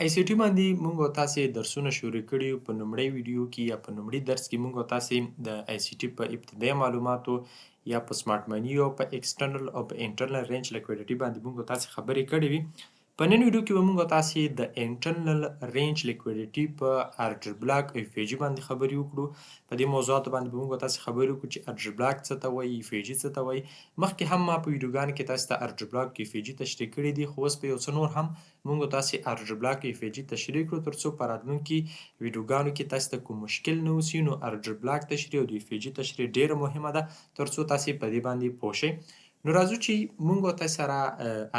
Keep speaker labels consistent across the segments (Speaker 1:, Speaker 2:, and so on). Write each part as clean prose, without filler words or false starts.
Speaker 1: ICT باندې موږ او تاسې درسونه شروع کړي یو. په لومړي ویډیو کې یا په لومړي درس کې موږ او تاسې د ICT په ابتدایي معلوماتو یا په سمارټ مني او په ایکسټرنل او په انټرنل رینج لیکویډیټي باندې موږ او تاسې خبرې کړې وي. په نن ویډیو کې به موږ او تاسې د انټرنل رینج لیکویډیټي په ارډر بلاک او FVG باندې خبرې وکړو. په دې موضوعاتو باندې به موږ او تاسې خبرې وکړو چې ارډر بلاک څه ته وایي، FVG څه ته وایي. مخکې هم ما په ویډیوګانو کې تاسو ته ارډر بلاک او FVG تشریح کړي دي، خو اوس په یو څه نور هم موږ تاسې ارډر بلاک او FVG تشریح کړو، ترڅو په راتلونکي ویډیوګانو کې تاسو ته کوم مشکل نه وسي. نو ارډر بلاک تشریح او د FVG تشریح ډیره مهمه ده ترڅو تاسې په دې باندې پوه شئ. نو راځو چې موږ او تاسې سره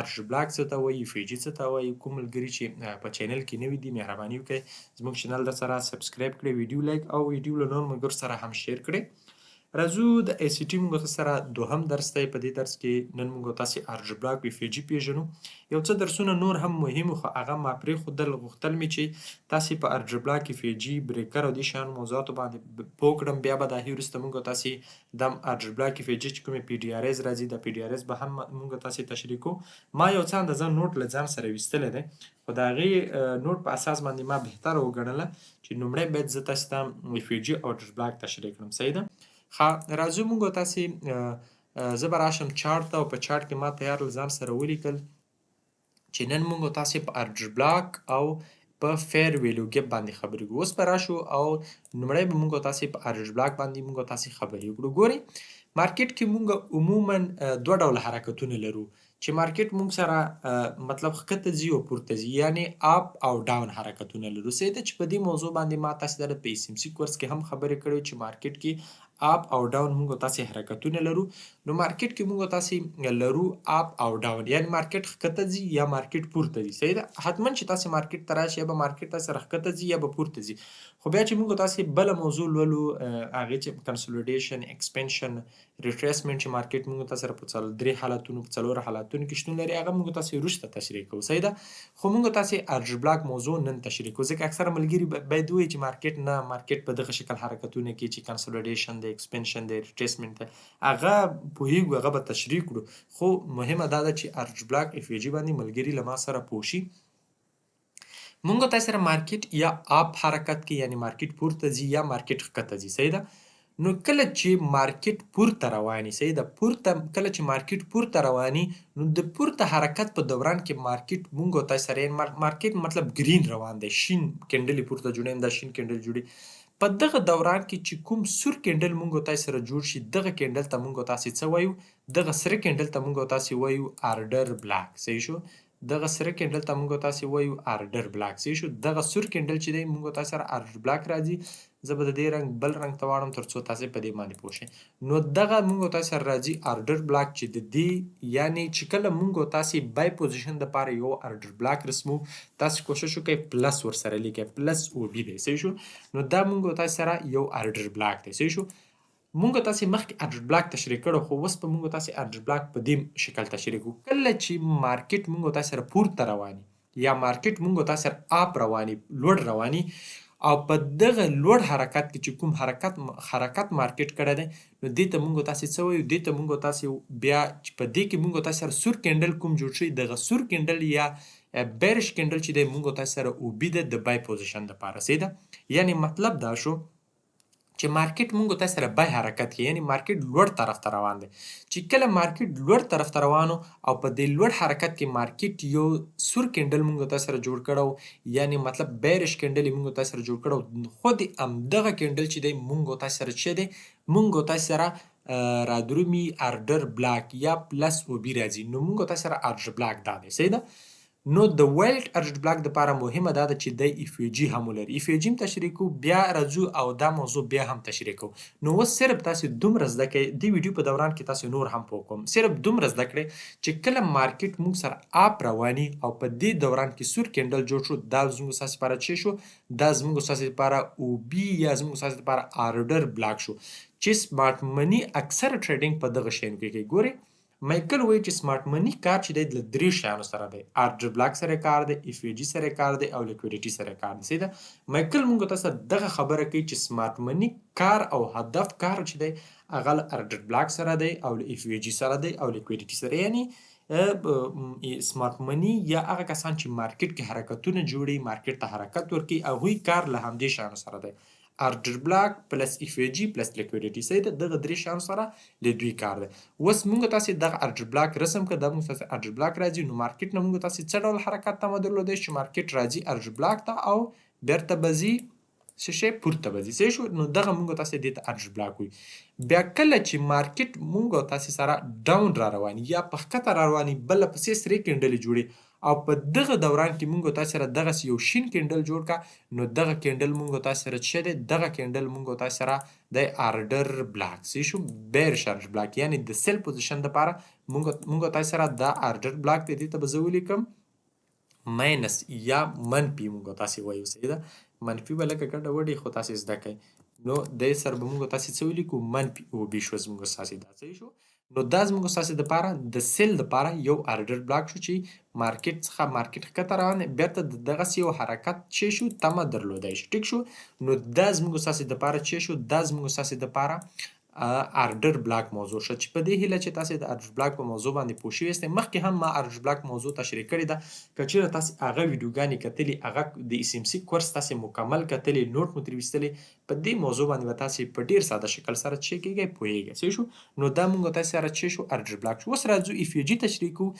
Speaker 1: ارډر بلاک څه ته وایي، FVG څه ته وایي. کوم ملګري چې په چینل کې نوي دي مهرباني وکړئ زموږ چینل در سره سبسکرایب کړئ، ویډیو لایک او ویډیو له نورو ملګرو سره هم شیر کړئ. راځو د ICT موږ سره دوهم درس دی. په دې درس کې نن موږ تاسې ارډر بلاک او FVG پیژنو. یو څه درسونه نور هم مهم خو هغه ما پرېښودل، غوښتل مې چې تاسې په ارډر بلاک FVG بریکر او دې شیانو موضوعاتو باندې پوه کړم. بیا به د هغې وروسته موږ تاسې د ارډر بلاک FVG چې کومې PDRS راځي د PDRS به هم موږ تاسې تشریح کوو. ما یو څه اندازه نوټ له ځان سره ویستلی دی، خو د هغې نوټ په اساس باندې ما بهتره وګڼله چې لومړی باید زه تاسې ته FVG او ارډر بلاک تشریح کړم. صحیح ده؟ راځو موږ تاسې زه به راشم چارټ ته او په چارټ کې ما تیار له ځان سره ولیکل چې نن موږ تاسې په ارډر بلاک او په فیر ویلو ګیپ باندې خبرې کوو. اوس به راشو او لومړی به موږ تاسې په ارډر بلاک باندې موږ تاسې خبرې وکړو. ګورئ مارکیټ کې موږ عموما دوه ډوله حرکتونه لرو چې مارکیټ موږ سره مطلب ښکته ځي او پورته ځي، یعنې اپ او ډاون حرکتونه لرو. صحیح ده چې په دې موضوع باندې ما تاسې سره په SMC کورس کې هم خبرې کړې چې مارکیټ کې اپ او ډاون موږ تاسې حرکتونه لرو. نو مارکیټ کې موږ تاسې لرو اپ او ډاون، یعنې مارکیټ ښکته ځي یا مارکیټ پورته ځي. صحیح ده؟ حتما چې تاسې مارکیټ ته راشئ یا به مارکیټ تاسې سره ښکته ځي یا به پورته ځي. خو بیا چې موږ تاسې بله موضوع لولو هغې چې کنسولیډیشن، ایکسپنشن، ریټریسمنټ چې مارکیټ موږ تاسې سره په درې حالتونو په څلورو حالتونو کې شتون لري، هغه موږ تاسې وروسته تشریح کوو. صحیح ده؟ خو موږ تاسې ارډر بلاک موضوع نن تشریح کوو، ځکه اکثره ملګري باید ووایي چې مارکیټ نه، مارکیټ په دغه شکل حرکتونه کوي چې کنسولیډیشن دی، ایکسپنشن دی، ریټریسمنټ دی، هغه پوهېږو، هغه به تشریح کړو. خو مهمه دا ده چې ارډر بلاک FVG باندې ملګري له ما سره پوه شي. موږ تاسې سره مارکیټ یا اپ حرکت کوي، یعنې مارکیټ پورته ځي یا مارکیټ ښکته ځي. صحیح ده؟ نو کله چې مارکیټ پورته رواني، صحیح ده، کله چې مارکیټ پورته رواني، نو د پورته حرکت په دوران کې مارکیټ موږ او تاسې سره مارکیټ مطلب ګرین روان دی، شین کینډل پورته جوړوي، دا شین کینډل جوړي. په دغه دوران کې چې کوم سور کینډل موږ او تاسې سره جوړ شي، دغه کینډل ته موږ او تاسې څه وایو؟ دغه سره کینډل ته موږ او تاسې وایو ارډر بلاک. صحیح شو؟ دغه سره کینډل ته موږ تاسې وایو ارډر بلاک. صحیح شو؟ دغه سور کینډل چې دی موږ تاسې سره ارډر بلاک راځي. زه به د دې رنګ بل رنګ ته واړم ترڅو تاسې په دې باندې پوه شئ. نو دغه موږ تاسې سره راځي ارډر بلاک چې د دې یعنې چې کله موږ تاسې بای پوزیشن دپاره یو ارډر بلاک رسمو، تاسې کوشش وکړئ پلس ورسره لیکئ، پلس OB دی. صحیح شو؟ نو دا موږ تاسې سره یو ارډر بلاک دی. صحیح شو؟ موږ تاسې مخکې ارډر بلاک تشریح کړو، خو اوس به موږ تاسې ارډر بلاک په دې شکل تشریح کوو. کله چې مارکیټ موږ تاسې سره پورته رواني یا مارکیټ موږ تاسې سره اپ رواني، لوړ رواني، او په دغه لوړ حرکت کې چې کوم حرکت مارکیټ کړی دی، نو دې ته موږ تاسې څه وایو؟ دې ته موږ تاسې بیا چې په دې کې موږ تاسې سره سور کینډل کوم جوړ شوی، دغه سور کینډل یا بیرش کینډل چې دی موږ تاسې سره OB ده د بای پوزیشن دپاره. صحیح ده؟ یعنې مطلب دا شو چې مارکیټ موږ تاسې سره بای حرکت کوي، یعنې مارکیټ لوړ طرف ته روان دی. چې کله مارکیټ لوړ طرف ته روانو او په دې لوړ حرکت کې مارکیټ یو سور کینډل موږ تاسې سره جوړ کړو، یعنې مطلب بیرش کینډل یې موږ تاسې سره جوړ کړو، خو د همدغه کینډل چې دی موږ تاسې سره څه دی؟ موږ تاسې سره رادرومي ارډر بلاک یا پلس OB راځي. نو موږ تاسې سره ارډر بلاک دا دی. صحیح ده؟ نو د وایلډ ارډر بلاک دپاره مهمه دا ده چې دی FVG هم ولري. FVG هم تشریح کوو، بیا راځو او دا موضوع بیا هم تشریح کوو. نو اوس صرف تاسې دومره زده کړئ، دې ویډیو په دوران کې تاسې نور هم پوه کوم، صرف دومره زده کړئ چې کله مارکیټ موږ سره اپ رواني او په دې دوران کې سور کینډل جوړ شو، دا زموږ ستاسې لپاره څه شو؟ دا زموږ ستاسې لپاره OB یا زموږ ستاسې لپاره ارډر بلاک شو چې سمارټ مني اکثره ټریډینګ په دغه شیانو کې کوي. ګورئ مایکل وایي چې سمارټ مني کار چې دی له درې شیانو سره دی، ارډر بلاک سره کار دی، FVG سره کار دی او لیکویډیټي سره کار دی. صحیح ده؟ مایکل موږ تاسو دغه خبره کوي چې سمارټ مني کار او هدف کار چې دی هغه له ارډر بلاک سره دی او له FVG سره دی او لیکویډیټي سره، یعنی سمارټ مني یا هغه کسان چې مارکیټ کې حرکتونه جوړي مارکیټ ته حرکت ورکوي هغوی کار له همدې شیانو سره دی ارډر بلاک پلس اف وی جی پلس لیکویډیټي صحیح ده دغه درې شیانو سره له دوی کار دی اوس موږ تاسې دغه ارډر بلاک رسم کړه دا موږ تاسې ارډر بلاک راځي نو مارکیټ نه موږ تاسې څه ډول حرکت تمه درلودی چې مارکیټ راځي ارډر بلاک ته او بیرته به ځي څه شی پورته به ځي صحیح شو نو دغه موږ تاسې دې ته ارډر بلاک وایو بیا کله چې مارکیټ موږ تاسې سره ډاون را رواني یا په ښکته را رواني بله پسې سرې کینډلې جوړي او په دغه دوران کې موږ تاسې سره دغسې یو شین کینډل جوړ کا نو دغه کینډل موږ تاسې سره څه دی دغه کینډل موږ تاسې سره د ارډر بلاک صحیح شو بیرش ارډر بلاک یعنی د سیل پوزیشن دپاره موږ تاسې سره دا ارډر بلاک دی دې ته به زه ولیکم ماینس یا منفي موږ تاسې وایو صحیح ده منفي به لکه ګډه وډې خو تاسې زده کوئ نو دې سره به موږ تاسې څه ولیکو منفي OB شو زموږ ستاسې دا صحیح شو نو دا زموږ ستاسې دپاره د سیل دپاره یو ارډر بلاک شو چې مارکیټ څخه مارکیټ ښکته روان دی بیرته د دغسې یو حرکت چې شو تمه درلودی شي ټیک شو نو دا زموږ ستاسې دپاره چې شو دا زموږ ستاسې دپاره ارډر بلاک موضوع شو چې په دې هیله چې تاسې د ارډر بلاک په موضوع باندې پوه شوي یاستئ مخکې هم ما ارډر بلاک موضوع تشریح کړې ده که چیرې تاسې هغه ویډیوګانې کتلي هغه د SMC کورس تاسې مکمل کتلي نوټ مو ترې ویستلی په دې موضوع باندې به تاسې په ډېر ساده شکل سره څه کیږئ پوهیږئ صحیح شو نو دا موږ تاسې سره څه شو ارډر بلاک شو اوس راځو FVG تشریح کوو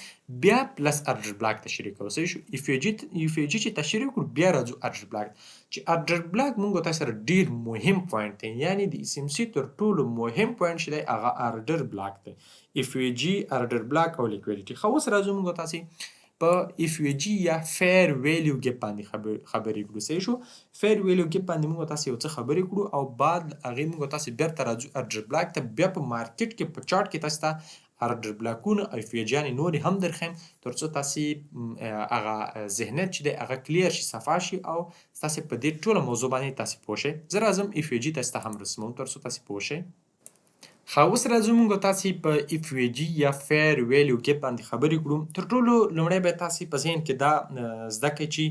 Speaker 1: بیا پلس ارډر بلاک تشریح کوو صحیح شو FVG چې تشریح کړو بیا راځو ارډر بلاک چې ارډر بلاک موږ تاسې سره ډېر مهم پوینټ دی یعنی د SMC تر ټولو مهم پوینټ چې دی هغه ارډر بلاک دی FVG ارډر بلاک او لیکویډیټي ښه اوس راځو موږ تاسې په FVG یا فیر ویلیو ګیپ باندې خبرې کړو صحیح شو فیر ویلیو ګیپ باندې موږ تاسې یو څه خبرې کړو او بعد هغې موږ تاسې بیرته راځو ارډر بلاک ته بیا په مارکیټ کې په چارټ کې تاسې ته ارډر بلاکونه او FVG-یانې نورې هم درښیم تر څو تاسې هغه ذهنیت چې دی هغه کلیر شي صفا شي او تاسې په دې ټوله موضوع باندې تاسې پوه شئ زه راځم FVG تاسې ته هم رسموم تر څو تاسې پوه شئ ښه اوس راځو موږ تاسې په FVG یا فیر ویلیو ګیپ باندې خبرې کړو تر ټولو لومړی باید تاسې په ذهن کې دا زده کړئ چې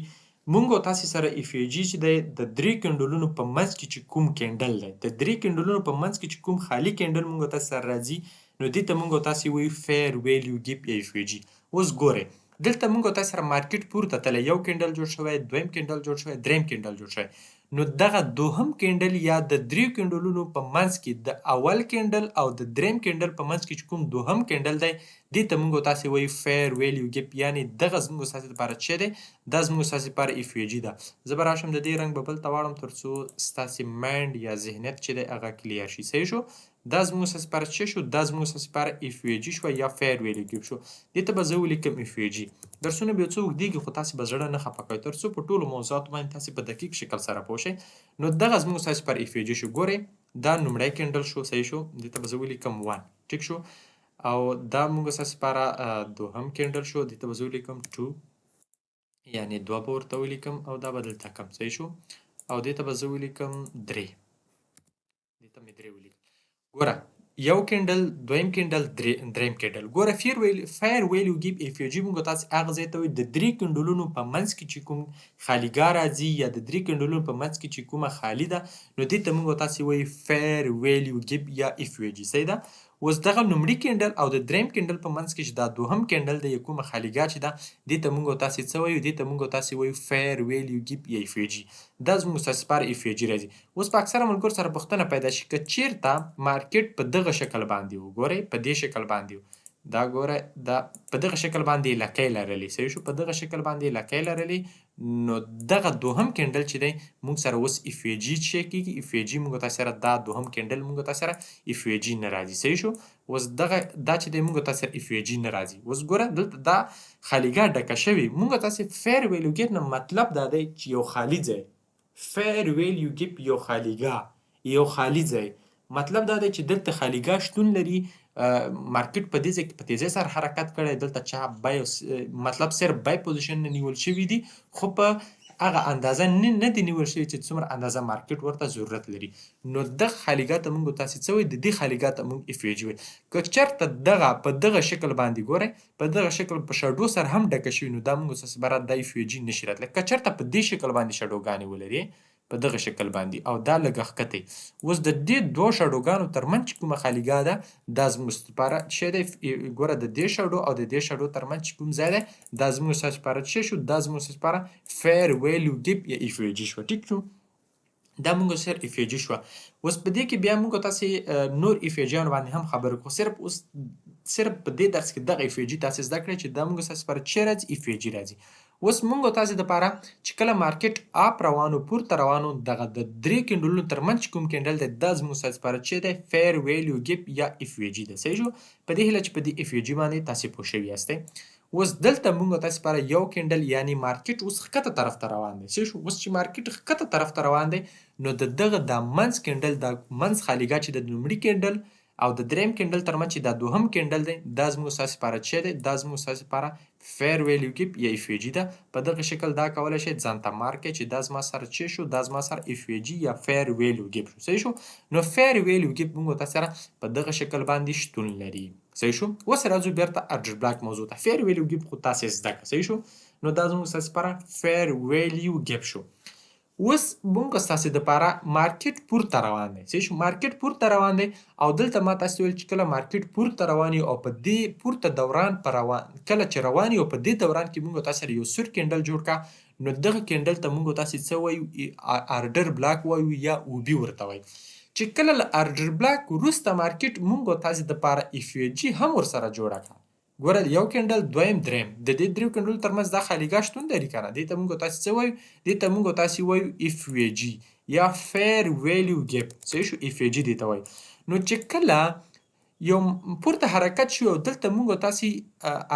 Speaker 1: موږ تاسې سره FVG چې دی د درې کینډلونو په منځ کې چې کوم کینډل دی د درې کینډلونو په منځ کې چې کوم خالي کینډل موږ تاسې سره راځي نو دې ته موږ تاسې وایو فیر ویلیو ګیپ یا FVG اوس ګورئ دلته موږ تاسې سره مارکیټ پورته تللی یو کینډل جوړ شوی دویم کینډل جوړ شوی دریم کینډل جوړ شوی نو دغه دوهم کینډل یا د دریو کینډلونو په منځ کې د اول کینډل او د دریم کینډل په منځ کې چې کوم دوهم کینډل دی دې ته موږ تاسې وایو فیر ویلیو ګیپ یعنې دغه زموږ ستاسې دپاره څه دی دا زموږ ستاسې دپاره FVG ده زه به راشم د دې رنګ به بل ته واړم تر څو ستاسې مایند یا ذهنیت چې دی هغه کلیر شي صحیح شو دا زموږ ستاسې دپاره څه شو دا زموږ ستاسې دپاره FVG شوه یا فیر ویلیو ګیپ شو دې ته به زه ولیکم FVG درسونه به یو څه اوږدېږي خو تاسې به زړه نه خفه کوئ تر څو په ټولو موضوعاتو باندې تاسې په دقیق شکل سره پوه شئ نو دغه زموږ ستاسې دپاره FVG شو ګورئ دا لومړی کینډل شو صحیح شو دې ته به زه ولیکم 1 ټیک شو او دا موږ ستاسې دپاره دوهم کینډل شو دې ته به زه ولیکم 2 یعنې 2 به ورته ولیکم او دا به دلته کم صحیح شو او دې ته به زه ولیکم 3 دې ته مې 3 ولیکم ګوره یو کینډل دویم کینډل دریم کینډل ګوره فیر ویلیو ګیپ FVG موږ تاسې هغه ځای ته وایو د درې کینډلونو په منځ کې چې کوم خالیګاه راځي یا د درې کینډلونو په منځ کې چې کومه خالي ده نو دې ته موږ تاسې وایو فیر ویلیو ګیپ یا FVG صحیح ده اوس دغه لومړي کینډل او د دریم کینډل په منځ کې چې دا دوهم کینډل دی یا کومه خالیګاه چې ده دې ته موږ تاسې څه وایو دې ته موږ تاسې وایو فیر ویلیو ګیپ یا FVG دا زموږ ستاسې دپاره FVG راځي اوس په اکثره ملګرو سره پوښتنه پیدا شي که چیرته مارکیټ په دغه شکل باندې وګورئ په دې شکل باندې دا ګوره دا په دغه شکل باندې لکۍ لرلې صحیح شو په دغه شکل باندې لکۍ لرلې نو دغه دوهم کینډل چې دی موږ سره اوس FVG څه کېږي FVG موږ تاسې سره دا دوهم کینډل موږ تاسې سره FVG نه راځي صحیح شو اوس دغه دا چې دی موږ تاسې سره FVG نه راځي اوس ګوره دلته دا خالیګاه ډکه شوې موږ تاسې فیر ویلیو ګیپ نه مطلب دا دی چې یو خالي ځای فیر ویلیو ګیپ یو خالیګاه یو خالي ځای مطلب دا دی چې دلته خالیګاه شتون لري مارکیټ په دې ځای کې په تیزۍ سره حرکت کړی دلته چا بای مطلب صرف بای پوزیشن نه نیول شوي دي خو په هغه اندازه نه دي نیول شوي چې څومره اندازه مارکیټ ورته ضرورت لري نو دغه خالیګاه ته موږ تاسې څه وایي د دې خالیګاه ته موږ FVG وایي که چېرته دغه په دغه شکل باندې ګورئ په دغه شکل په شاډو سره هم ډکه شوي نو دا موږ ستاسې دپاره دا FVG نشي راتلی که چېرته په دې شکل باندې شاډوګانې ولري په دغه شکل باندې او دا لږ ښکته اوس د دې دوه شاډوګانو ترمنځ چې کومه خالیګاه ده دا زموږ لپاره څه دی ګوره د دې شاډو او د دې شاډو ترمنځ چې کوم ځای دی دا زموږ لپاره څه شو دا زموږ لپاره فیر ویلیو ګیپ یا اف وی جي شو ټیک شو دا مونږ سره اف جی شو اوس په دې کې بیا مونږ تاسو نور اف جیانو باندې هم خبرې کوو صرف په دې درس کې دغه اف جی تاسو زده کړئ چې دا مونږ سره پر چی راځي اف جی راځي اوس مونږ تاسو د پاره چې کله مارکیټ اپ روانو پورته روانو دغه د درې کندلونو ترمنځ کوم کندل دی دا زموږ سره پر چی دی فیر ویلیو ګیپ یا اف جی دی صحیح شو په دې هله چې په دې اف جی باندې تاسو پوه شوي یاستئ اوس دلته مونږ تاسو لپاره یو کندل یعنی مارکیټ اوس ښکته طرف ته روان دی صحیح شو اوس چې مارکیټ ښکته طرف ته روان دی نو د دغه د منځ کندل د منځ خالیګاه چې د لومړي کندل او د دریم کندل ترمنځ چې دا دوهم کندل دی دا زموږ ساسي لپاره څه دی دا زموږ ساسي لپاره فیر ویلیو ګیپ یا اف جی ده په دغه شکل دا کولی شئ ځان ته مارک کړئ چې دا زما سره څه شو دا زما سره اف جی یا فیر ویلیو ګیپ شو صحیح شو نو فیر ویلیو ګیپ موږ تاسو سره په دغه شکل باندې شتون لري صحیح شو اوس راځو بیرته ارجر بلاک موضوع ته فیر ویلیو ګیپ خو تاسو زده کړئ صحیح شو نو دا زموږ ساسي لپاره فیر ویلیو ګیپ شو اوس مونږ ستاسو دپاره مارکیټ پورته روان دی صحیح شو مارکیټ پورته روان دی او دلته ما تاسو ویل چې کله مارکیټ پورته روان او په دې پورته دوران په روان کله چې روان او په دې دوران کې مونږ تاسو یو سور کندل جوړ کا نو دغه کندل ته مونږ تاسو څه وایو آرډر بلاک وایو یا او بي ورته وایو چې کله له آرډر بلاک وروسته مارکیټ مونږ تاسو دپاره اف جی هم ورسره جوړه کړه ګوره یو کندل دویم دریم د دې دریو کندلو ترمنځ دا خالیګاه شتون لري که نه دې ته مونږ تاسو څه وایو دې ته مونږ تاسو وایو اف وی جي یا فیر ویلیو ګیپ صحیح شو اف وی جي دې ته وایو نو چې کله یو پورته حرکت شو او دلته مونږ تاسو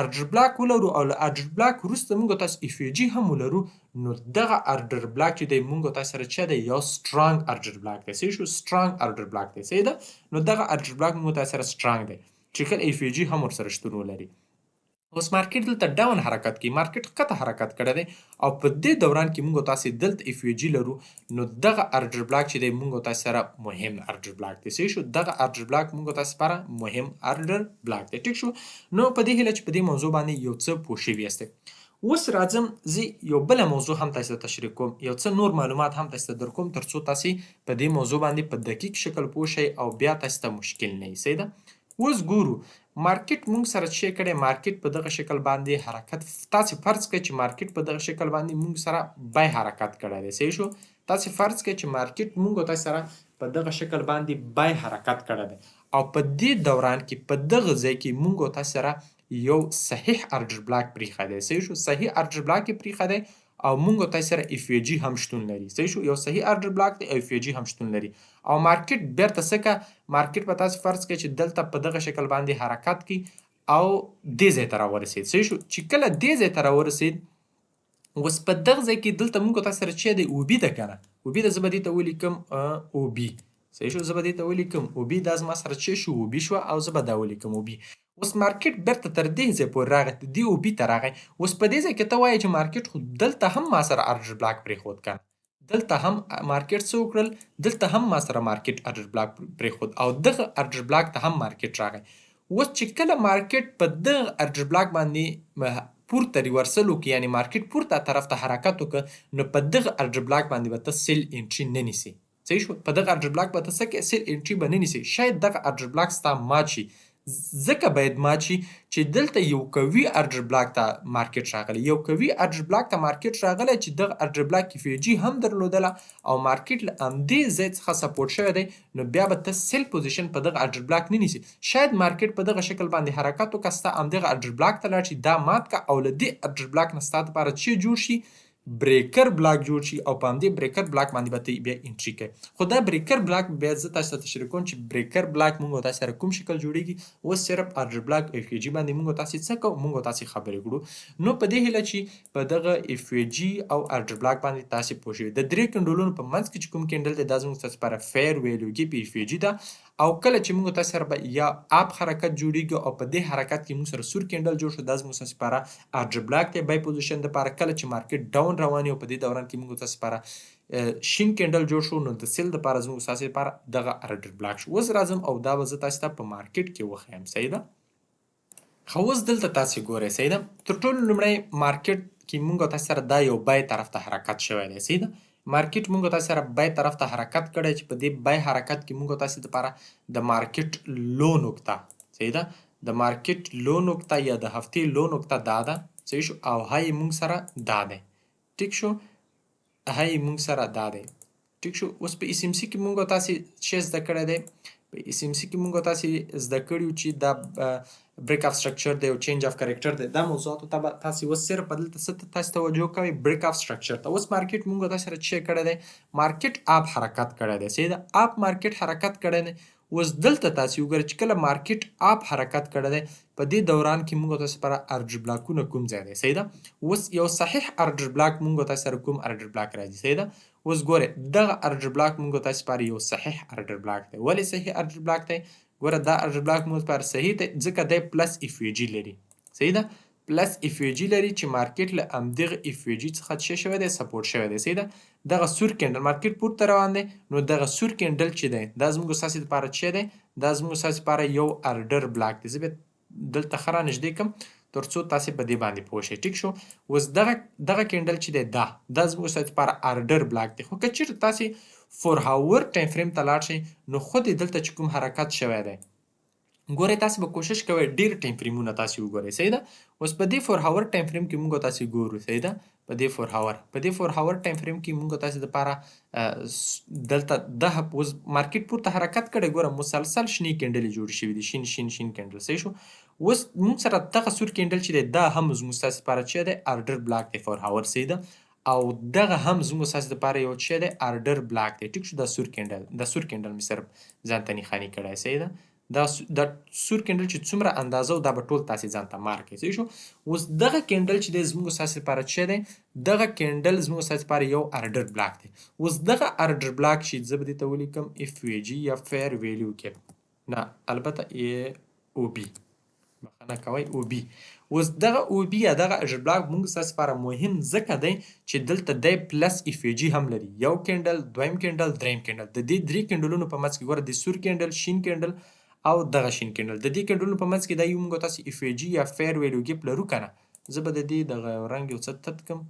Speaker 1: ارډر بلاک ولرو او له ارډر بلاک وروسته مونږ تاسو اف وی جي هم ولرو نو دغه ارډر بلاک چې دی مونږ تاسو سره څه دی یو سټرانګ ارډر بلاک دی صحیح شو سټرانګ ارډر بلاک دی صحیح ده نو دغه ارډر بلاک مونږ تاسو سره سټرانګ دی چې کله اف وی جي هم ورسره شتون ولري اوس مارکیټ دلته ډاون حرکت کوي مارکیټ ښکته حرکت کړی دی او په دې دوران کې مونږ تاسو دلته اف جی لرو نو دغه ارډر بلاک چې دی مونږ تاسو سره مهم ارډر بلاک دی صحیح شو دغه ارډر بلاک مونږ تاسو لپاره مهم ارډر بلاک دی ټیک شو نو په دې هیله چې په دې موضوع باندې یو څه پوه شوي یاستئ اوس راځم زه یو بله موضوع هم تاسو ته تشریح کوم یو څه نور معلومات هم تاسو ته در کوم تر څو تاسو په دې موضوع باندې په دقیق شکل پوه شئ او بیا تاسو ته مشکل نه وي صحیح ده اوس ګورو مارکیټ مونږ سره چې کړی مارکیټ په دغه شکل باندې حرکت تاسو فرض کړئ چې مارکیټ په دغه شکل باندې مونږ سره بای حرکت کړی دی صحیح شو تاسو فرض کړئ چې مارکیټ مونږ تاسو سره په دغه شکل باندې بای حرکت کړی دی او په دې دوران کې په دغه ځای کې مونږ تاسو سره یو صحیح ارډر بلاک پریښی دی صحیح شو صحیح ارډر بلاک یې پریښی دی او مونږ تاسو سره اف جی هم شتون لري صحیح شو یو صحیح ارډر بلاک دی او اف جی هم شتون لري او مارکیټ بیرته څه کا مارکیټ په تاسو فرض کړئ چې دلته په دغه شکل باندې حرکت کوي او دې ځای ته راورسېد صحیح شو چې کله دې ځای ته راورسېد اوس په دغه ځای کې دلته مونږ تاسو سره چې دی او بي ده که نه او بي ده زه به دې ته ولیکم او بي صحیح شو زه به دې ته ولیکم او بي دا زما سره چې شو او بي شوه او زه به دا ولیکم او بي اوس مارکیټ بیرته تر دې ځای پورې راغی دې او بي ته راغی اوس په دې ځای کې ته وایې چې مارکیټ خو دلته هم ما سره ارډر بلاک پرېښود که دلته هم مارکیټ څه وکړل دلته هم ما سره مارکیټ ارډر بلاک پرېښود او دغه ارډر بلاک ته هم مارکیټ راغی اوس چې کله مارکیټ په دغه ارډر بلاک باندې پورته ریورسل وکړي یعنې مارکیټ پورته طرف ته حرکت وکړه نو په دغه ارډر بلاک باندې به ته سیل انټري نه نیسې صحیح شو په دغه ارډر بلاک به ته څه کوې سیل انټري به نه نیسې شاید دغه ارډر بلاک ستا مات شي ځکه باید مات شي چې دلته یو قوي ارډر بلاک ته مارکیټ راغلی یو قوي ارډر بلاک ته مارکیټ راغلی چې دغه ارډر بلاک اف جی هم درلودله او مارکیټ له همدې ځای څخه سپورټ شوی دی نو بیا به ته سیل پوزیشن په دغه ارډر بلاک نه نیسي شاید مارکیټ په دغه شکل باندې حرکت وکړه ستا همدغه ارډر بلاک ته لاړ شي دا مات که او له دې ارډر بلاک نه ستا دپاره چې جوړ شي بریکر بلاک جوړ شي او په همدې بریکر بلاک باندې به ته بیا انټري کوې خو دا بریکر بلاک بیا زه تاسو ته تشریح کوم چې بریکر بلاک مونږ تاسو سره کوم شکل جوړیږي اوس صرف ارډر بلاک اف جی باندې مونږ تاسو څه کوو مونږ تاسو خبرې کړو نو په دې هیله چې په دغه اف جی او ارډر بلاک باندې تاسو پوه شئ د درې کندلونو په منځ کې چې کوم کندل دی دا زموږ تاسو لپاره فیر ویلیو ګیپ اف جی ده او کله چې موږ تاسو سره یا اپ حرکت جوړیږي او په دې حرکت کې موږ سره سور کندل جوړ شو دا زموږ تاسو لپاره ارډر بلاک دی بای پوزیشن لپاره کله چې مارکیټ ډاون روان او په دې دوران کې موږ تاسو لپاره شین کندل جوړ شو نو د سیل لپاره زموږ تاسو لپاره دغه ارډر بلاک شو اوس راځم او دا به زه تاسو ته په مارکیټ کې وښیم صحیح ده خو اوس دلته تاسو ګورئ صحیح ده تر ټولو لومړی مارکیټ کې موږ تاسو سره دا یو بای طرف ته حرکت شوی دی صحیح ده مارکیټ مونږ تاسو سره بای طرف ته حرکت کړی چې په دې بای حرکت کې مونږ تاسو لپاره د مارکیټ لو نقطه صحیح ده د مارکیټ لو نقطه یا د هفتې لو نقطه دا ده صحیح شو او هاي مونږ سره دا دی ټیک شو هاي مونږ سره دا دی ټیک شو اوس په اس ام سی کې مونږ تاسو څه زده کړی دی په اس ام سی کې مونږ تاسو زده کړیو چې دا بریک اف سټرکچر دی او چینج اف کریکټر دی دا موضوعات ته تاسو اوس صرف په دلته ست تاسو توجه کوئ بریک اف سټرکچر ته اوس مارکیټ مونږ تاسو سره څه کړی دی مارکیټ اپ حرکت کړی دی صحیح ده اپ مارکیټ حرکت کړی دی اوس دلته تاسو وګورئ چې کله مارکیټ اپ حرکت کړی دی په دې دوران کې مونږ تاسو لپاره ارډر بلاکونه کوم ځای دی صحیح ده اوس یو صحیح ارډر بلاک مونږ تاسو سره کوم ارډر بلاک راځي صحیح ده اوس ګوره دغه ارډر بلاک مونږ تاسو لپاره یو صحیح ارډر بلاک دی ولې صحیح ارډر بلاک دی ګوره دا ارډر بلاک مونږ لپاره صحیح دی ځکه دی پلس اف وی جی لري صحیح ده پلس اف وی جی لري چې مارکیټ له همدغه اف وی جی څخه څه شوی دی سپورټ شوی دی صحیح ده دغه سور کینډل مارکیټ پورته روان دی نو دغه سور کینډل چې دی دا زموږ ستاسو لپاره څه دی دا زموږ ستاسو لپاره یو ارډر بلاک دی زه به دلته ښه رانږدې کړم ترڅو تاسو په دې باندې پوه شئ ټیک شو اوس دغه کینډل چې دی دا زموږ ستاسو لپاره ارډر بلاک دی خو که چیرته تاسو 4 هاور ټایم فریم ته لاړ شئ نو خود یې دلته چې کوم حرکت شوی دی ګورئ تاسو به کوشش کوئ ډیر ټایم فریمونه تاسو وګورئ صحیح ده اوس په دې 4 هاور ټایم فریم کې موږ تاسو ګورو صحیح ده په دې 4 هاور ټایم فریم کې موږ تاسو لپاره دلته د اوس مارکیټ پورته حرکت کړي ګوره مسلسل شنی کینډل جوړ شوی دي شین کینډل صحیح شو اوس موږ سره دغه سور کینډل چې دا هم زموږ تاسو لپاره چې دی ارډر بلاک دی 4 هاور صحیح ده او دغه هم زموږ تاسو لپاره یو چې دی ارډر بلاک دی ټیک شو د سور کینډل مې صرف ځان ته نښاني کړی صحیح ده دا سور کینډل چې څومره اندازه او دا به ټول تاسو ځان ته مارک کړئ شو اوس دغه کینډل چې د زموږ تاسو لپاره چې دی دغه کینډل زموږ تاسو لپاره یو ارډر بلاک دی اوس دغه ارډر بلاک چې زه به دې ته ولیکم اف وی جی یا فیر ویلیو کې نه البته او بی بخښنه کوئ او بی اوس دغه او بی یا دغه ارډر بلاک موږ تاسو لپاره مهم ځکه دی چې دلته دی پلس اف وی جی هم لري یو کینډل دویم کینډل دریم کینډل د دې درې کینډلونو په منځ کې ګوره د سور کینډل شین کینډل او دغه شین کینډل د دې کینډلونو په منځ کې دا یو موږ تاسو اف وی جی یا فیر ویلیو ګیپ لرو کنه زه به د دې دغه رنګ یو څه تت کړم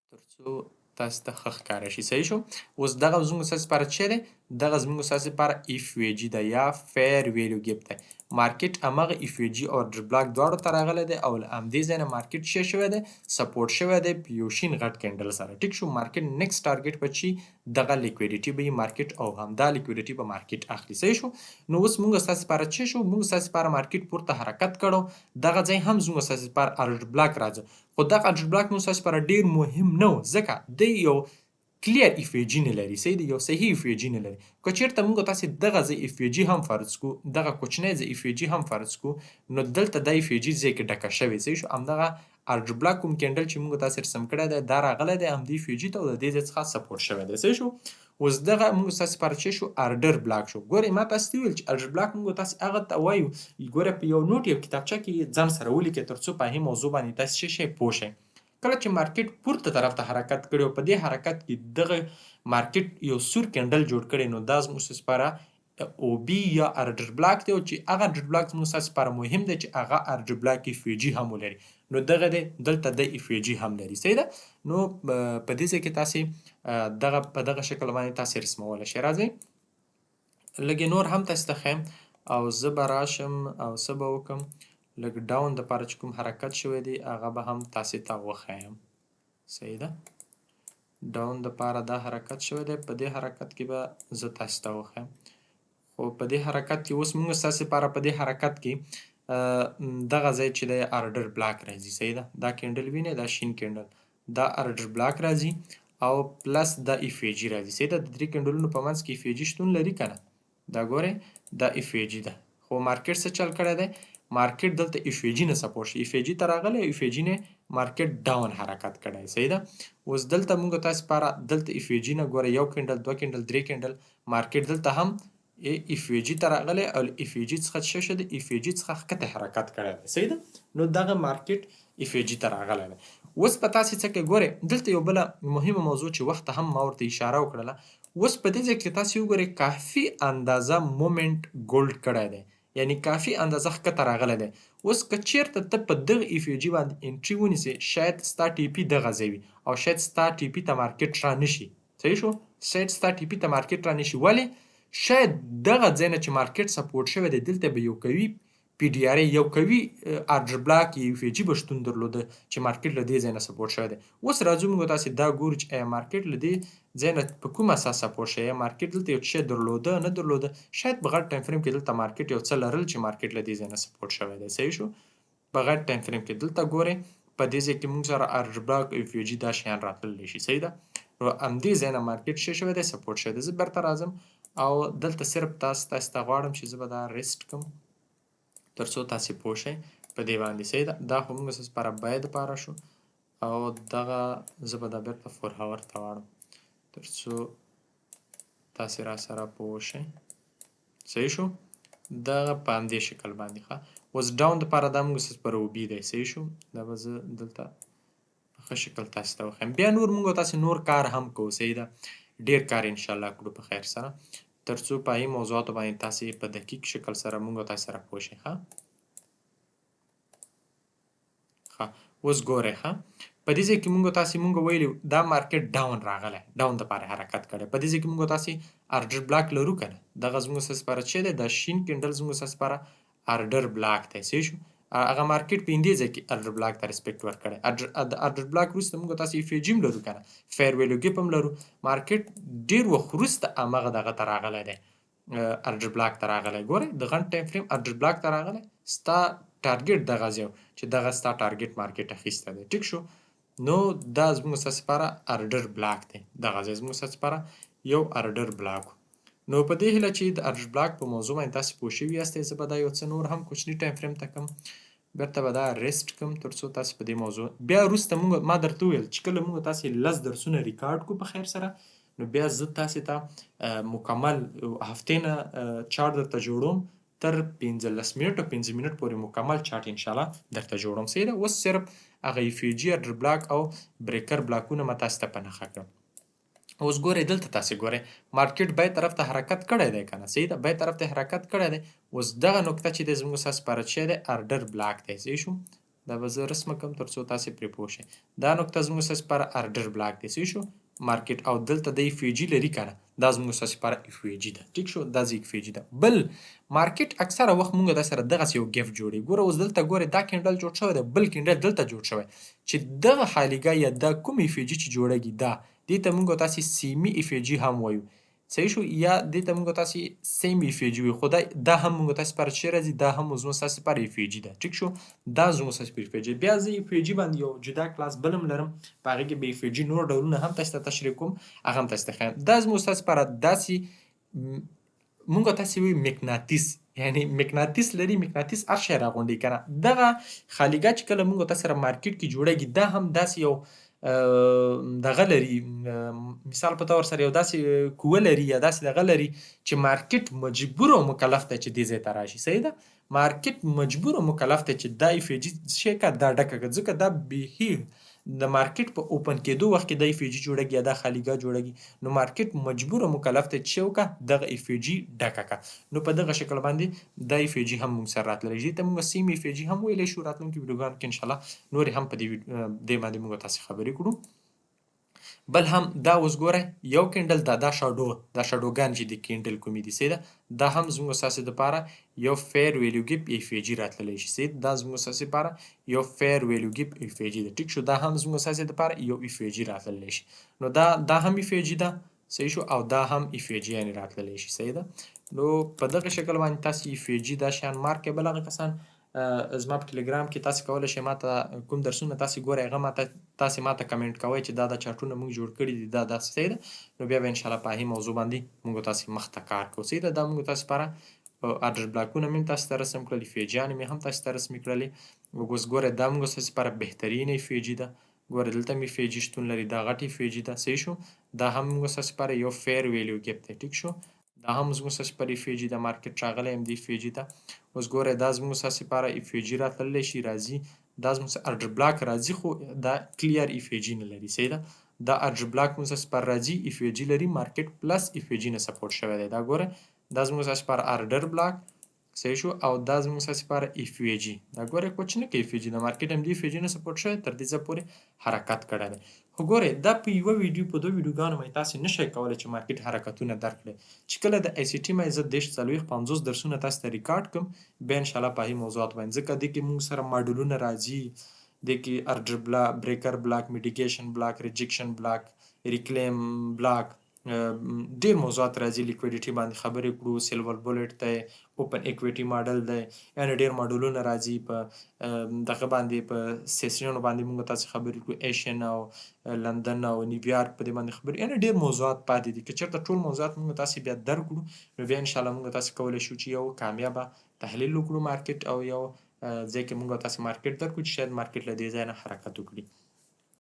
Speaker 1: ترڅو تاسو ته ښه ښکاره شي صحیح شو اوس دغه زموږ تاسو لپاره چې دی دغه زموږ تاسو لپاره اف وی جی ده یا فیر ویلیو ګیپ دی مارکیټ همغه اف وی جی ارډر بلاک دواړو ته راغلی دی او له همدې ځای نه مارکیټ څه شوی دی سپورټ شوی دی په یو شین غټ کینډل سره ټیک شو مارکیټ نیکسټ ټارګټ به چې دغه لیکویډیټي به مارکیټ او همدا لیکویډیټي به مارکیټ اخلي صحیح شو نو اوس موږ ستاسو لپاره څه شو موږ ستاسو لپاره مارکیټ پورته حرکت کړو دغه ځای هم زموږ ستاسو لپاره ارډر بلاک راځي خو دغه ارډر بلاک موږ ستاسو لپاره ډیر مهم نه و ځکه دی یو کلیر اف وی جی نه لري صحیح دی یو صحیح اف وی جی نه لري که چیرته موږ تاسو دغه ځای اف وی جی هم فرض کو دغه کوچنی ځای اف وی جی هم فرض کو نو دلته د اف وی جی ځای کې ډکه شوی صحیح شو همدغه ارډر بلاک کوم کینډل چې موږ تاسو رسم کړی دی دا راغلی دی همدې اف وی جی ته او د دې ځای څخه سپورټ شوی دی صحیح شو اوس دغه موږ تاسو لپاره څه شو ارډر بلاک شو ګورئ ما تاسو ته ویل چې ارډر بلاک موږ تاسو هغه ته وایو ګوره په یو نوټ یو کتابچه کې ځان سره ولیکئ ترڅو په هغې موضوع باندې تاسو څه شئ پوه شئ کله چې مارکیټ پورته طرف ته حرکت کړی او په دې حرکت کې دغه مارکیټ یو سور کینډل جوړ کړی نو دا زموږ لپاره او بی یا ارډر بلاک دی او چې هغه ارډر بلاک زموږ لپاره مهم دی چې هغه ارډر بلاک اف وی جی هم ولري نو دغه دی دلته د اف وی جی هم لري صحیح ده نو په دې ځای کې تاسو په دغه شکل باندې تاسو رسمولی شئ راځئ لږ نور هم تاسو ته ښیم او زه به راشم او څه به وکړم لږ ډاون دپاره چې کوم حرکت شوی دی هغه به هم تاسې ته وښیم صحیح ده ډاون دپاره دا حرکت شوی دی په دې حرکت کې به زه تاسې ته وښیم خو په دې حرکت کې اوس موږ ستاسې لپاره په دې حرکت کې دغه ځای چې دی ارډر بلاک راځي صحیح ده دا کینډل وینئ دا شین کینډل دا ارډر بلاک راځي او پلس دا اف وی جي راځي صحیح ده د درې کینډلونو په منځ کې اف وی جي شتون لري که نه دا ګورئ دا اف وی جي ده خو مارکیټ څه چل کړی دی مارکیټ دلته اف وی جي نه سپورټ شي اف وی جي ته راغلی اف وی جي نه مارکیټ ډاون حرکت کړی صحیح ده اوس دلته موږ تاسو لپاره دلته اف وی جي نه ګوره یو کینډل دوه کینډل درې کینډل مارکیټ دلته هم اف وی جي ته راغلی او اف وی جي څخه څه شوی دی اف وی جي څخه ښکته حرکت کړی دی صحیح ده نو دغه مارکیټ اف وی جي ته راغلی دی اوس په تاسې څه کې ګورئ دلته یو بله مهمه موضوع چې وخت هم ما ورته اشاره وکړله اوس په دې ځای کې تاسې وګورئ کافي اندازه مومنټ ګولډ کړی دی یعنی کافي اندازه ښکته راغلی دی. اوس که چېرته ته په دغه اف یو جي باندې انټري ونیسې شاید ستا ټي پي دغه ځای وي او شاید ستا ټي پي ته مارکیټ رانشي. صحیح شو؟ شاید ستا ټي پي ته مارکیټ رانشي. ولې؟ شاید دغه ځای نه چې مارکیټ سپورټ شوی دی دلته به یو قوي پی ډي آر یو قوي آرډر بلاک یا اف یو جي به شتون درلوده چې مارکیټ له دې ځای نه سپورټ شوی دی. اوس راځو موږ تاسې دا ګورو چې آیا مارکیټ له دې ځای نه په کوم اساس سپورټ شوی، مارکیټ دلته یو شی درلوده نه درلوده. شاید په غټ ټایم فریم کې دلته مارکیټ یو څه لرل چې مارکیټ له دې ځای نه سپورټ شوی دی. صحیح شو؟ په غټ ټایم فریم کې دلته ګورئ په دې ځای کې موږ سره آرډر بلاک اف یو جي دا شیان راتللی شي. صحیح ده؟ نو همدې ځای نه مارکیټ څه شوی دی؟ سپورټ شوی دی. زه بیرته راځم او دلته صرف تاسو ته غواړم چې زه به دا ریسټ کړم تر څو تاسې پوه شئ په دې باندې. صحیح ده؟ دا خو موږ ستاسو لپاره بای دپاره شو او دغه زه به دا بیرته فور هاور ته واړم تر څو تاسې را سره پوه شئ. صحیح شو؟ دغه په همدې شکل باندې ښه. اوس ډاون دپاره دا موږ ستاسو لپاره اوبي دی. صحیح شو؟ دا به زه دلته په ښه شکل تاسې ته وښیم. بیا نور موږ تاسې نور کار هم کوو. صحیح ده؟ ډېر کار انشاءالله کړو په خیر سره تر څو په هغې موضوعاتو باندې تاسې په دقیق شکل سره موږ تاسې سره پوه شئ. ښه اوس ګورئ ښه په دې ځای کې موږ ویلي دا مارکیټ ډاون راغلی، ډاون دپاره حرکت کړی. په دې ځای کې موږ تاسې آرډر بلاک لرو که نه؟ دغه زموږ ستاسې لپاره څه دی؟ دا شین کینډل زموږ ستاسې لپاره آرډر بلاک دی. صحیح شو؟ هغه مارکیټ په همدې ځای کې آرډر بلاک ته ریسپیکټ ورکړی. د آرډر بلاک وروسته موږ تاسې اف یو جي هم لرو که نه؟ فیر ویلو ګیپ هم لرو. مارکیټ ډېر وخت وروسته همغه دغه ته راغلی دی، آرډر بلاک ته راغلی. ګورئ د غټ ټایم فریم آرډر بلاک ته راغلی. ستا ټارګیټ دغه ځای چې دغه ستا ټارګیټ مارکیټ اخیستی دی. ټیک شو؟ نو دا زموږ ستاسې لپاره آرډر بلاک دی. دغه ځای زموږ ستاسې لپاره یو آرډر بلاک و. نو په دې هیله چې د آرډر بلاک په موضوع باندې تاسې پوه شوي یاستئ. زه به دا یو څه نور هم کوچني ټایم فریم ته کړم، بیرته به دا ریسټ کړم تر څو تاسې په دې موضوع بیا وروسته ما درته وویل چې کله موږ تاسې 10 درسونه ریکارډ کړو په خیر سره نو بیا زه تاسې ته مکمل هفتې نه چارټ درته جوړوم تر 15 منټو 15 منټ پورې مکمل چارټ انشاءالله درته جوړوم. صحیح ده؟ اوس صرف هغه اف یو جي آرډر بلاک او بریکر بلاکونه ما تاسې ته په نښه کړم. اوس ګورئ دلته تاسې ګورئ مارکیټ بای طرف ته حرکت کړی دی که نه؟ صحیح ده؟ بای طرف ته حرکت کړی دی. اوس دغه نقطه چې دی زموږ ستاسې لپاره څه دی؟ آرډر بلاک دی. صحیح شو؟ دا به زه رسمه کړم تر څو تاسې پرې پوه شئ. دا نقطه زموږ ستاسې لپاره آرډر بلاک دی. صحیح شو؟ مارکیټ او دلته د اف یو جي لري که نه؟ دا زموږ ستاسې لپاره اف یو جي ده. ټیک شو؟ دا اف یو جي ده. بل مارکیټ اکثره وخت موږ د سره دغسې یو ګیفټ جوړوي. ګوره اوس دلته ګورئ دا کینډل جوړ شوی دی، بل کینډل دلته جوړ شوی چې دغه خالیګاه یا دا کوم اف یو جي چې جوړېږي دا دې ته موږ تاسې سیمي اف یو جي هم وایو. صحیح شو؟ یا دې ته موږ تاسې سیم اف یو جي وایو. خو دا هم موږ تاسې لپاره چې راځي دا هم زموږ ستاسې لپاره اف یو جي ده. ټیک شو؟ دا زموږ ستاسې اف یو جي. بیا زه اف یو جي باندې یو جدا کلاس بل هم لرم په هغې کې به اف یو جي نور ډولونه هم تاسې ته تشریح کوم، هغه هم تاسې ته ښیم. دا زموږ ستاسې لپاره داسې موږ تاسې وایو مقناطیس، یعنی مقناطیس لري، مقناطیس هر شی راغونډوي که نه؟ دغه خالیګاه چې کله موږ تاسې سره مارکیټ کې جوړېږي دا هم داسې یو دغه لري، مثال په طور سره یو داسې قوه لري یا داسې دغه لري چې مارکیټ مجبور او مکلف دی چې دې ځای ته راشي. صحیح ده؟ مارکیټ مجبور او مکلف دی چې دا اف یو جي شی که دا ډکه کړه، ځکه دا بیخي د مارکیټ په اوپن کېدو وخت کې د اف یو جي جوړېږي یا دا خالیګاه جوړېږي نو مارکیټ مجبور او مکلف دی چې وکړه دغه اف یو جي ډکه کړه. نو په دغه شکل باندې دا اف یو جي هم موږ سره راتللی شي. دې ته موږ سیم اف یو جي هم ویلی شو. راتلونکي ویډیوګانو کې انشاءالله نورې هم په دې باندې موږ تاسې خبرې کړو. بل هم دا اوس ګورئ یو کینډل دا شاډوګان چې د کینډل کومې دي. صحیح ده؟ دا هم زموږ ستاسې دپاره یو فیر ویلیو ګیپ اف یو جي راتللی شي. صحیح دا زموږ ستاسې لپاره یو فیر ویلیو ګیپ اف یو جي ده. ټیک شو؟ دا هم زموږ ستاسې دپاره یو اف یو جي راتللی شي. نو دا هم اف یو جي ده. صحیح شو؟ او دا هم اف یو جي یعنې راتللی شي. صحیح ده؟ نو په دغه شکل باندې تاسې اف یو جي دا شیان مارک کړئ. بل هغه کسان زما په ټلګرام کې تاسې کولی شئ ما ته کوم درسونه تاسې ګورئ هغه تاسې ما ته کمنټ کوئ چې دا چارټونه موږ جوړ کړي دي دا داسې. صحیح ده؟ نو بیا به انشاءالله په هغې موضوع باندې موږ تاسې مخ ته کار کوو. صحیح ده؟ دا موږ تاسې لپاره آرډر بلاکونه مې تاسې ته رسم کړل، اف یو جیانې مې هم تاسې ته رسمې کړلې. اوس ګورئ دا موږ ستاسې لپاره بهترین اف یو جي ده. ګورئ دلته هم اف یو جي شتون لري، دا غټ اف یو جي ده. صحیح شو؟ دا هم موږ ستاسې لپاره یو فیر ویلیو ګیپ دی. ټیک شو؟ دا هم زموږ ستاسې لپاره اف یو جي ده. مارکیټ راغلی هم د اف یو جي ته. اوس ګورئ دا زموږ ستاسې لپاره اف یو جي راتللی شي راځي. دا زموږ آرډر بلاک راځي خو دا کلیر اف یو جي نه لري. صحیح ده؟ دا آرډر بلاک موږ ستاسې لپاره راځي اف یو جي لري، مارکیټ پلس اف یو جي نه سپورټ شوی دی. دا ګوره دا زموږ ستاسې لپاره آرډر بلاک. صحیح شو او دا زموږ ستاسې لپاره اف وی جي دا ګورئ کوچ نه کوي اف وی جي د مارکیټ هم د اف وی جي نه سپورټ شوی تر دې ځایه پورې حرکت کړی دی خو ګورئ دا په یوه ویډیو په دوه ویډیوګانو باندې تاسې نشئ کولی چې مارکیټ حرکتونه درک کړئ چې کله د آی سی ټي ما زه 30 40 50 درسونه تاسو ته ریکارډ کړم بیا انشاءالله په هغې موضوعات باندې ځکه دې کې موږ سره ماډولونه راځي دې کې ارډر بریکر بلاک میډیکیشن بلاک ریجکشن بلاک ریکلیم بلاک ډیر موضوعات راځي لیکویډیټي باندې خبرې کړو سیلور بولټ دی اوپن اکویټي ماډل دی یعنې ډیر ماډلونه راځي په دغه باندې په سیسیونو باندې موږ تاسو خبرې کړو ایشین او لندن او نیویارک په دې باندې خبرې یعنې ډیر موضوعات پاتې دي که چېرته ټول موضوعات موږ تاسو بیا درک کړو نو بیا انشاءالله موږ تاسو کولی شو چې یو کامیابه تحلیل وکړو مارکیټ او یو ځای کې موږ تاسو مارکیټ درک کړو چې شاید مارکیټ له دې ځای نه حرکت وکړي